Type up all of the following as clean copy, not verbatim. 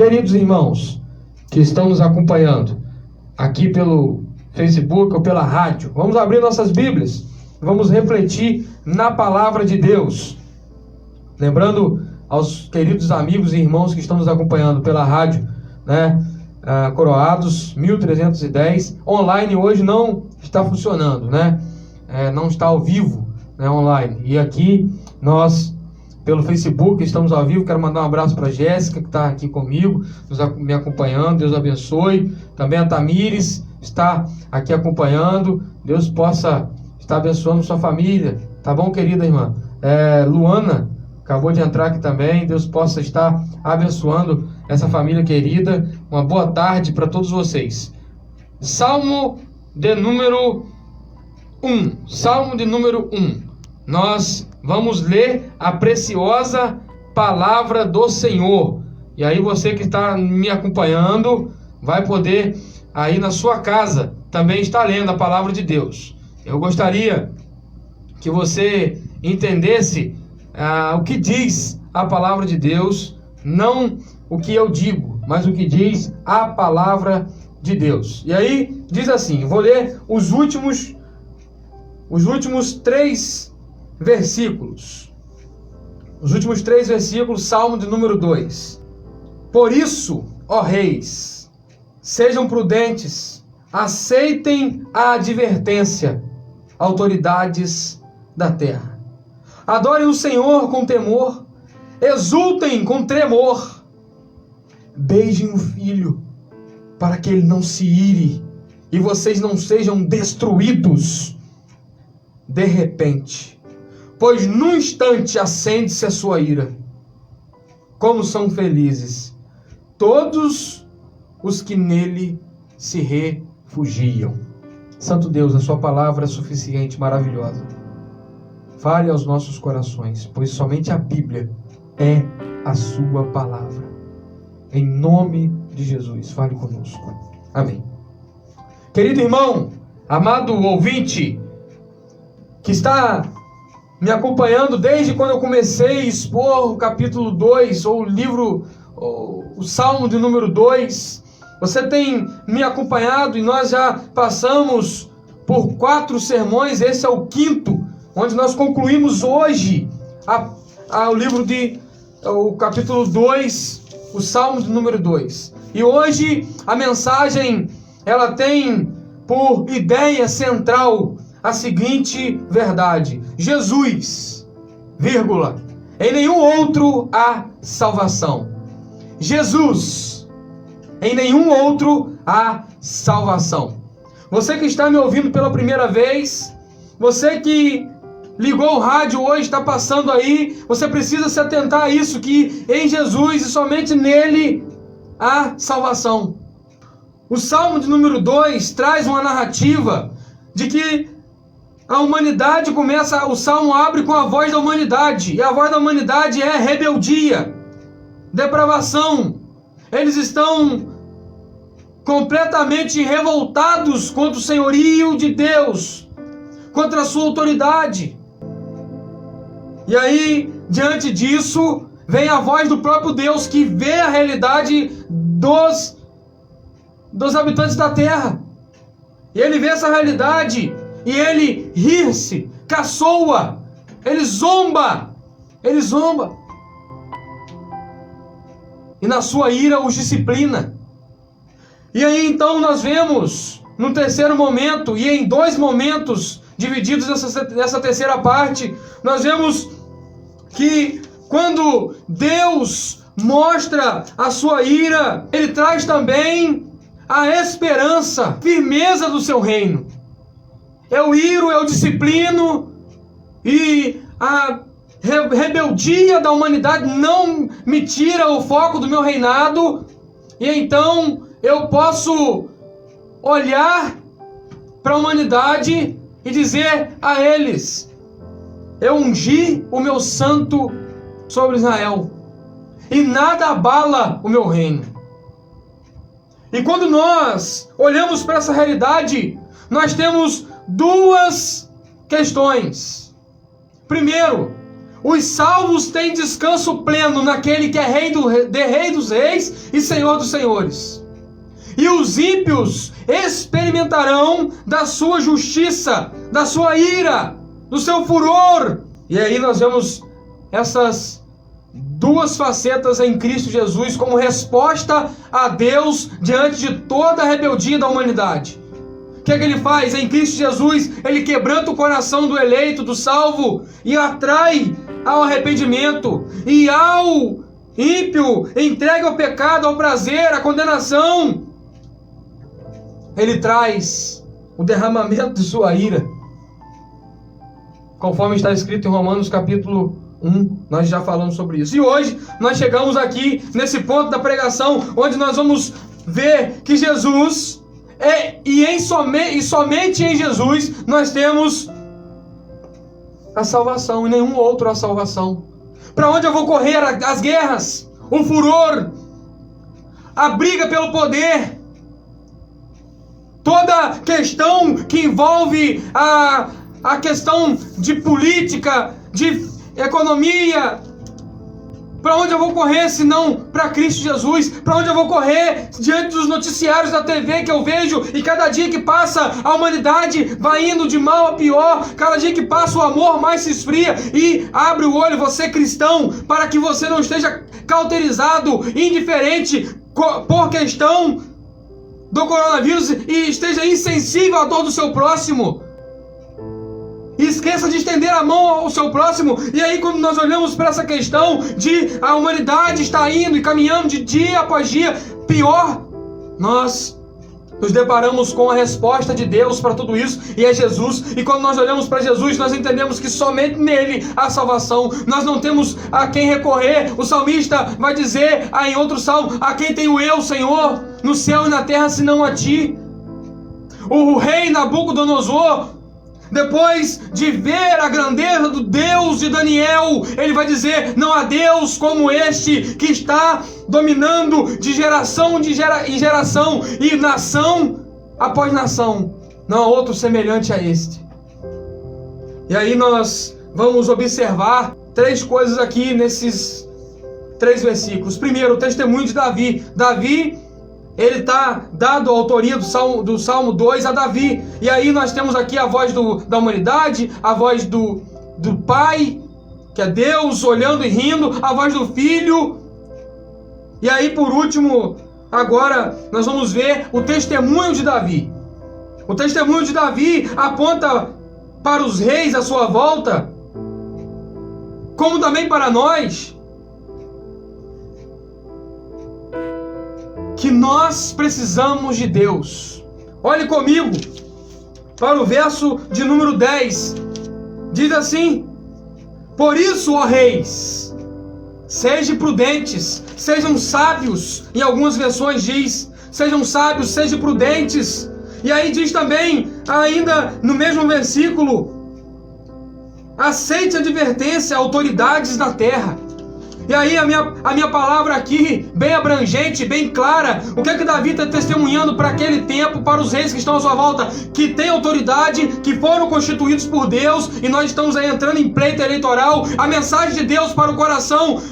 Queridos irmãos que estão nos acompanhando aqui pelo Facebook ou pela rádio, vamos abrir nossas Bíblias, vamos refletir na palavra de Deus. Lembrando aos queridos amigos e irmãos que estão nos acompanhando pela rádio, Coroados 1310, online hoje não está funcionando, não está ao vivo, online. E aqui nós, pelo Facebook, estamos ao vivo. Quero mandar um abraço para a Jéssica, que está aqui comigo, me acompanhando. Deus abençoe. Também a Tamires está aqui acompanhando. Deus possa estar abençoando sua família. Tá bom, querida irmã? Luana acabou de entrar aqui também. Deus possa estar abençoando essa família querida. Uma boa tarde para todos vocês. Salmo de número 1. Salmo de número 1. Nós vamos ler a preciosa palavra do Senhor. E aí você que está me acompanhando vai poder aí na sua casa também estar lendo a palavra de Deus. Eu gostaria que você entendesse o que diz a palavra de Deus, não o que eu digo, mas o que diz a palavra de Deus. E aí diz assim, vou ler os últimos 3 versículos. Os últimos 3 versículos, Salmo de número 2. Por isso, ó reis, sejam prudentes, aceitem a advertência, autoridades da terra. Adorem o Senhor com temor, exultem com tremor. Beijem o filho, para que ele não se ire e vocês não sejam destruídos de repente, pois num instante acende-se a sua ira. Como são felizes todos os que nele se refugiam. Santo Deus, a sua palavra é suficiente, maravilhosa. Fale aos nossos corações, pois somente a Bíblia é a sua palavra. Em nome de Jesus, fale conosco. Amém. Querido irmão, amado ouvinte, que está me acompanhando desde quando eu comecei a expor o capítulo 2, ou o livro, o Salmo de número 2. Você tem me acompanhado e nós já passamos por 4 sermões, esse é o 5º, onde nós concluímos hoje o capítulo 2, o Salmo de número 2. E hoje a mensagem, ela tem por ideia central a seguinte verdade: Jesus, em nenhum outro há salvação. Jesus, em nenhum outro há salvação. Você que está me ouvindo pela primeira vez, você que ligou o rádio hoje, está passando aí, você precisa se atentar a isso, que em Jesus e somente nele há salvação. O Salmo de número 2 traz uma narrativa de que a humanidade começa, o Salmo abre com a voz da humanidade, e a voz da humanidade é rebeldia, depravação. Eles estão completamente revoltados contra o senhorio de Deus, contra a sua autoridade. E aí, diante disso, vem a voz do próprio Deus, que vê a realidade dos habitantes da terra. E ele vê essa realidade, e ele ri-se, caçoa, ele zomba. E na sua ira os disciplina. E aí então nós vemos, no terceiro momento, e em 2 momentos divididos nessa terceira parte, nós vemos que quando Deus mostra a sua ira, ele traz também a esperança, firmeza do seu reino. Eu iro, eu disciplino, e a rebeldia da humanidade não me tira o foco do meu reinado, e então eu posso olhar para a humanidade e dizer a eles: eu ungi o meu santo sobre Israel, e nada abala o meu reino. E quando nós olhamos para essa realidade, nós temos 2 questões. Primeiro, Os salvos têm descanso pleno naquele que é rei dos reis e Senhor dos senhores. E os ímpios experimentarão da sua justiça, da sua ira, do seu furor. E aí nós vemos essas duas facetas em Cristo Jesus como resposta a Deus diante de toda a rebeldia da humanidade. O que é que ele faz? Em Cristo Jesus, ele quebranta o coração do eleito, do salvo, e atrai ao arrependimento. E ao ímpio, entregue ao pecado, ao prazer, à condenação, ele traz o derramamento de sua ira. Conforme está escrito em Romanos capítulo 1, nós já falamos sobre isso. E hoje nós chegamos aqui nesse ponto da pregação, onde nós vamos ver que Jesus somente em Jesus nós temos a salvação, e nenhum outro a salvação. Para onde eu vou correr? As guerras, o furor, a briga pelo poder, toda questão que envolve a questão de política, de economia. Para onde eu vou correr se não para Cristo Jesus? Para onde eu vou correr diante dos noticiários da TV que eu vejo? E cada dia que passa a humanidade vai indo de mal a pior. Cada dia que passa o amor mais se esfria. E abre o olho, você cristão, para que você não esteja cauterizado, indiferente por questão do coronavírus e esteja insensível à dor do seu próximo. E esqueça de estender a mão ao seu próximo. E aí, quando nós olhamos para essa questão de a humanidade está indo e caminhando de dia após dia pior, nós nos deparamos com a resposta de Deus para tudo isso, e é Jesus. E quando nós olhamos para Jesus, nós entendemos que somente nele há salvação. Nós não temos a quem recorrer. O salmista vai dizer em outro salmo: a quem tenho eu, Senhor, no céu e na terra, senão a ti. O rei Nabucodonosor, depois de ver a grandeza do Deus de Daniel, ele vai dizer: não há Deus como este, que está dominando de geração em geração e nação após nação. Não há outro semelhante a este. E aí nós vamos observar três coisas aqui nesses 3 versículos. Primeiro, o testemunho de Davi. Davi, ele está dado a autoria do Salmo 2 a Davi. E aí nós temos aqui a voz da humanidade, a voz do Pai, que é Deus olhando e rindo, a voz do Filho. E aí, por último, agora nós vamos ver o testemunho de Davi. O testemunho de Davi aponta para os reis à sua volta, como também para nós, que nós precisamos de Deus. Olhe comigo para o verso de número 10. Diz assim: por isso, ó reis, sejam prudentes, sejam sábios. Em algumas versões diz: sejam sábios, sejam prudentes. E aí diz também, ainda no mesmo versículo: aceite a advertência, autoridades da terra. E aí a minha palavra aqui, bem abrangente, bem clara, o que é que Davi está testemunhando para aquele tempo, para os reis que estão à sua volta, que têm autoridade, que foram constituídos por Deus, e nós estamos aí entrando em pleito eleitoral. A mensagem de Deus para o coração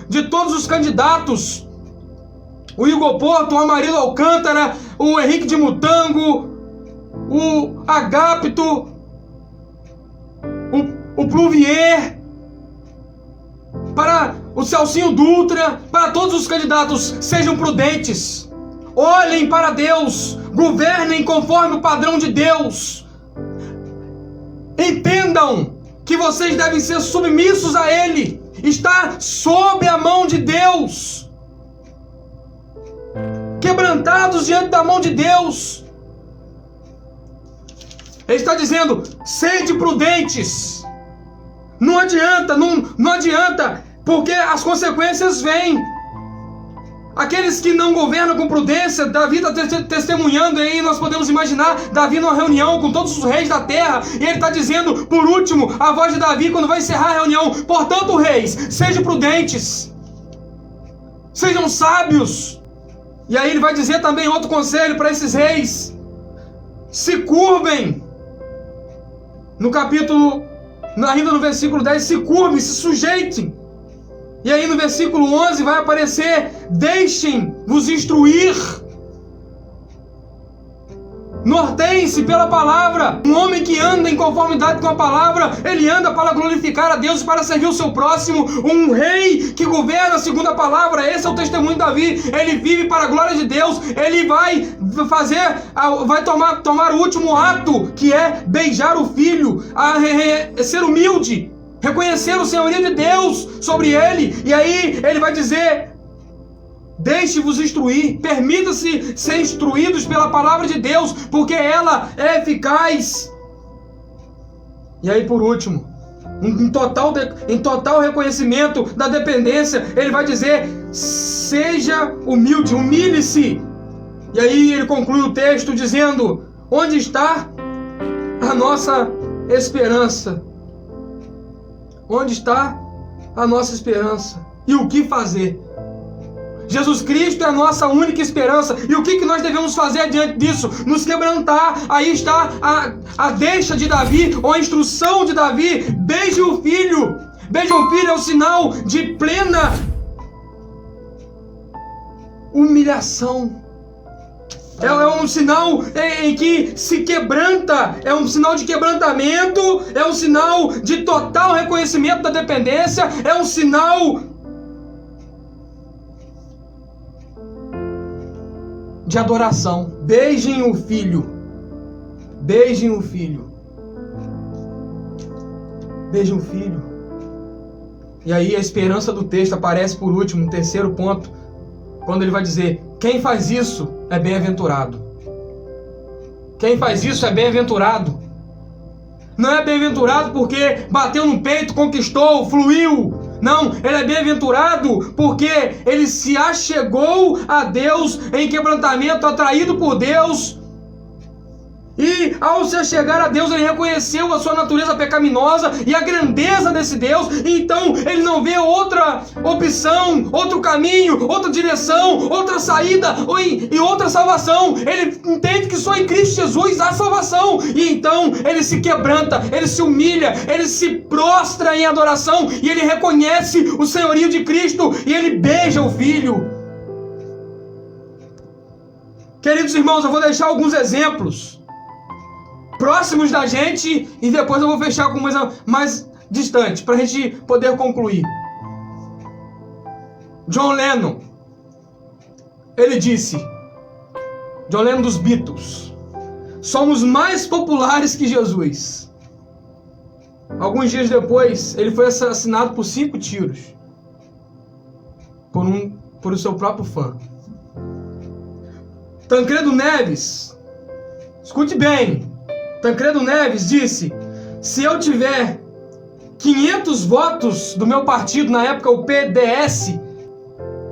de todos os candidatos: o Igor Porto, o Amarildo Alcântara, o Henrique de Mutango, o Agapto, o Pluvier, para o Celcinho Dutra, para todos os candidatos: sejam prudentes, olhem para Deus, governem conforme o padrão de Deus, entendam que vocês devem ser submissos a Ele, está sob a mão de Deus, quebrantados diante da mão de Deus. Ele está dizendo: sede prudentes. Não adianta, não adianta, porque as consequências vêm. Aqueles que não governam com prudência, Davi está testemunhando aí, nós podemos imaginar Davi numa reunião com todos os reis da terra, e ele está dizendo, por último, a voz de Davi quando vai encerrar a reunião: portanto, reis, sejam prudentes, sejam sábios. E aí ele vai dizer também outro conselho para esses reis: se curvem. No capítulo ainda no versículo 10, se curvem, se sujeitem. E aí no versículo 11 vai aparecer: deixem-vos instruir. Norteiem-se pela palavra. Um homem que anda em conformidade com a palavra, ele anda para glorificar a Deus e para servir o seu próximo. Um rei que governa segundo a palavra, esse é o testemunho de Davi. Ele vive para a glória de Deus. Ele vai tomar o último ato, que é beijar o filho, ser humilde, reconhecer o senhorio de Deus sobre ele. E aí ele vai dizer: deixe-vos instruir, permita-se ser instruídos pela palavra de Deus, porque ela é eficaz. E aí, por último, em total reconhecimento da dependência, ele vai dizer: seja humilde, humilhe-se. E aí ele conclui o texto dizendo: onde está a nossa esperança? Onde está a nossa esperança? E o que fazer? Jesus Cristo é a nossa única esperança. E o que nós devemos fazer diante disso? Nos quebrantar. Aí está a deixa de Davi, ou a instrução de Davi: beije o filho. Beije o filho é o sinal de plena humilhação. É um sinal em que se quebranta, é um sinal de quebrantamento, é um sinal de total reconhecimento da dependência, é um sinal de adoração. Beijem o filho. Beijem o filho. Beijem o filho. E aí a esperança do texto aparece por último, no terceiro ponto, quando ele vai dizer: quem faz isso é bem-aventurado. Quem faz isso é bem-aventurado. Não é bem-aventurado porque bateu no peito, conquistou, fluiu. Não, ele é bem-aventurado porque ele se achegou a Deus em quebrantamento, atraído por Deus. E ao se achegar a Deus, ele reconheceu a sua natureza pecaminosa e a grandeza desse Deus. E então ele não vê outra opção, outro caminho, outra direção, outra saída e outra salvação. Ele entende que só em Cristo Jesus há salvação. E então ele se quebranta, ele se humilha, ele se prostra em adoração e ele reconhece o senhorio de Cristo e ele beija o Filho. Queridos irmãos, eu vou deixar alguns exemplos próximos da gente e depois eu vou fechar com uma mais distante para a gente poder concluir. John Lennon, ele disse, John Lennon dos Beatles: somos mais populares que Jesus. Alguns dias depois, ele foi assassinado por 5 tiros por o seu próprio fã. Tancredo Neves, escute bem, Tancredo Neves disse: se eu tiver 500 votos do meu partido, na época o PDS,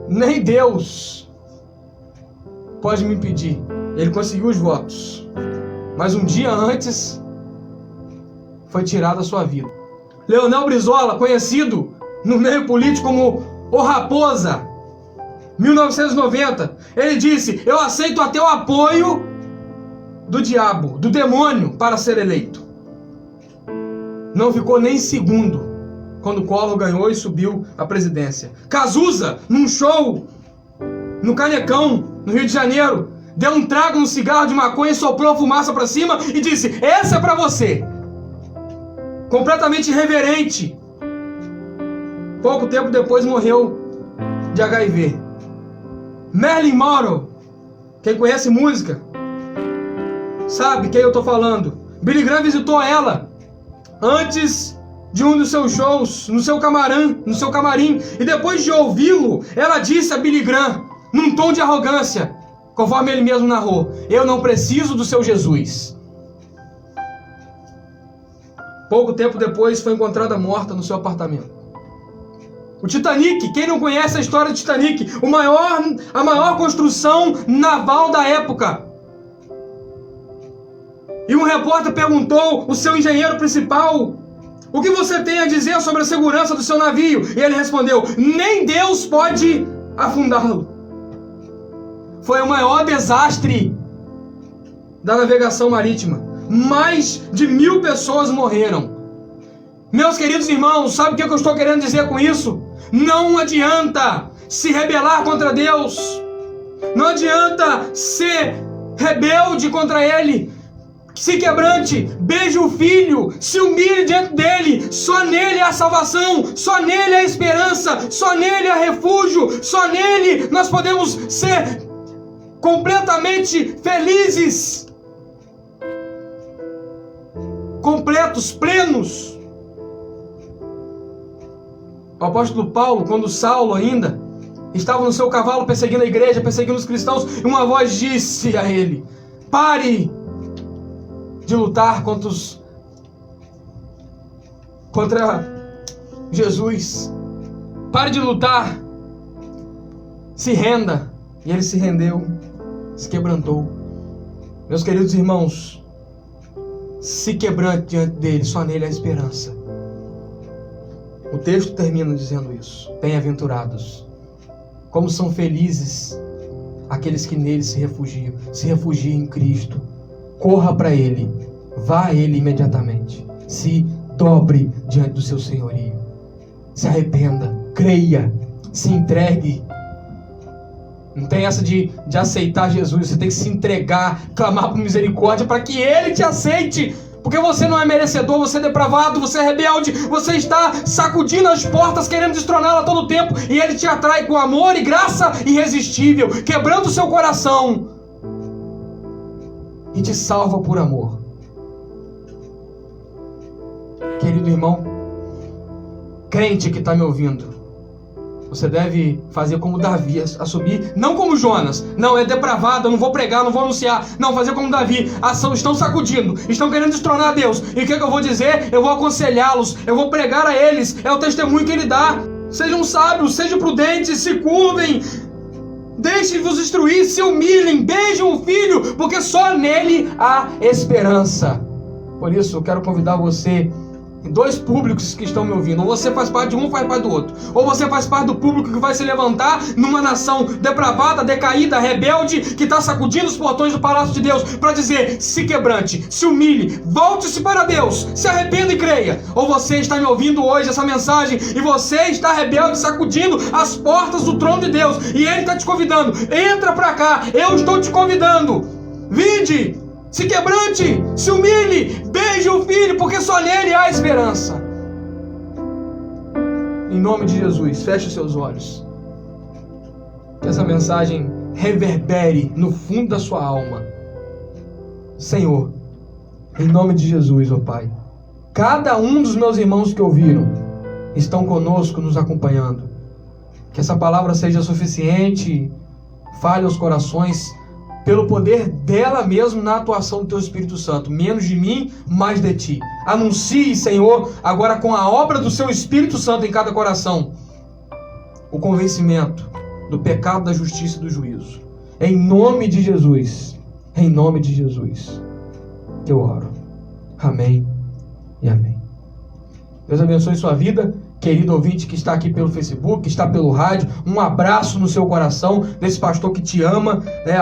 nem Deus pode me impedir. Ele conseguiu os votos, mas um dia antes foi tirada a sua vida. Leonel Brizola, conhecido no meio político como o Raposa, 1990, ele disse: eu aceito até o apoio do diabo, do demônio, para ser eleito. Não ficou nem segundo quando Collor ganhou e subiu à presidência. Cazuza, num show no Canecão, no Rio de Janeiro, deu um trago no cigarro de maconha, soprou a fumaça para cima e disse: essa é para você. Completamente irreverente. Pouco tempo depois morreu de HIV. Marilyn Monroe, quem conhece música sabe quem eu estou falando. Billy Graham visitou ela antes de um dos seus shows, no seu camarim, e depois de ouvi-lo, ela disse a Billy Graham, num tom de arrogância, conforme ele mesmo narrou: eu não preciso do seu Jesus. Pouco tempo depois foi encontrada morta no seu apartamento. O Titanic, quem não conhece a história do Titanic, a maior construção naval da época. E um repórter perguntou ao seu engenheiro principal: o que você tem a dizer sobre a segurança do seu navio? E ele respondeu: nem Deus pode afundá-lo. Foi o maior desastre da navegação marítima. Mais de 1000 pessoas morreram. Meus queridos irmãos, sabe o que eu estou querendo dizer com isso? Não adianta se rebelar contra Deus. Não adianta ser rebelde contra Ele. Se quebrante, beije o Filho, se humilhe diante dEle. Só nele há salvação, só nele há esperança, só nele há refúgio, só nele nós podemos ser completamente felizes, completos, plenos. O apóstolo Paulo, quando Saulo ainda estava no seu cavalo perseguindo a igreja, perseguindo os cristãos, e uma voz disse a ele: pare de lutar contra Jesus, pare de lutar, se renda. E ele se rendeu, se quebrantou. Meus queridos irmãos, se quebrante diante dele, só nele há esperança. O texto termina dizendo isso: bem-aventurados, como são felizes aqueles que nele se refugiam em Cristo. Corra para Ele, vá a Ele imediatamente, se dobre diante do seu senhorio, se arrependa, creia, se entregue. Não tem essa de aceitar Jesus, você tem que se entregar, clamar por misericórdia para que Ele te aceite, porque você não é merecedor, você é depravado, você é rebelde, você está sacudindo as portas, querendo destroná-la todo o tempo, e Ele te atrai com amor e graça irresistível, quebrando o seu coração, e te salva por amor. Querido irmão, crente que está me ouvindo, você deve fazer como Davi, assumir, não como Jonas, não, é depravado, eu não vou pregar, não vou anunciar, não, fazer como Davi, estão sacudindo, estão querendo destronar Deus, e o que eu vou dizer? Eu vou aconselhá-los, eu vou pregar a eles, é o testemunho que Ele dá. Sejam sábios, sejam prudentes, se curvem, deixem-vos instruir, se humilhem, beijem o Filho, porque só nele há esperança. Por isso eu quero convidar você, dois públicos que estão me ouvindo: ou você faz parte de um, ou faz parte do outro, ou você faz parte do público que vai se levantar numa nação depravada, decaída, rebelde, que está sacudindo os portões do palácio de Deus, para dizer: se quebrante, se humilhe, volte-se para Deus, se arrependa e creia. Ou você está me ouvindo hoje essa mensagem e você está rebelde, sacudindo as portas do trono de Deus, e Ele está te convidando: entra para cá, eu estou te convidando, vinde, se quebrante, se humilhe, beije o Filho, porque só nele há esperança. Em nome de Jesus, feche os seus olhos. Que essa mensagem reverbere no fundo da sua alma. Senhor, em nome de Jesus, ó Pai, cada um dos meus irmãos que ouviram estão conosco, nos acompanhando. Que essa palavra seja suficiente, fale aos corações, pelo poder dela mesmo na atuação do Teu Espírito Santo. Menos de mim, mais de Ti. Anuncie, Senhor, agora com a obra do Seu Espírito Santo em cada coração, o convencimento do pecado, da justiça e do juízo. Em nome de Jesus, em nome de Jesus, eu oro. Amém e amém. Deus abençoe sua vida. Querido ouvinte que está aqui pelo Facebook, que está pelo rádio, um abraço no seu coração, desse pastor que te ama, né?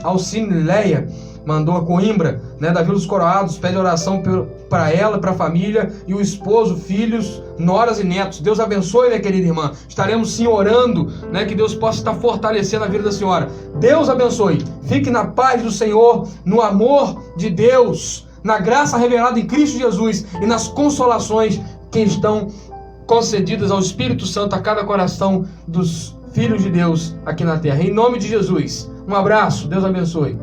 Alcineia mandou a Coimbra, né, da Vila dos Coroados, pede oração para ela, para a família, e o esposo, filhos, noras e netos. Deus abençoe, minha querida irmã. Estaremos sim orando, né, que Deus possa estar fortalecendo a vida da senhora. Deus abençoe. Fique na paz do Senhor, no amor de Deus, na graça revelada em Cristo Jesus e nas consolações que estão concedidas ao Espírito Santo a cada coração dos filhos de Deus aqui na terra. Em nome de Jesus, um abraço, Deus abençoe.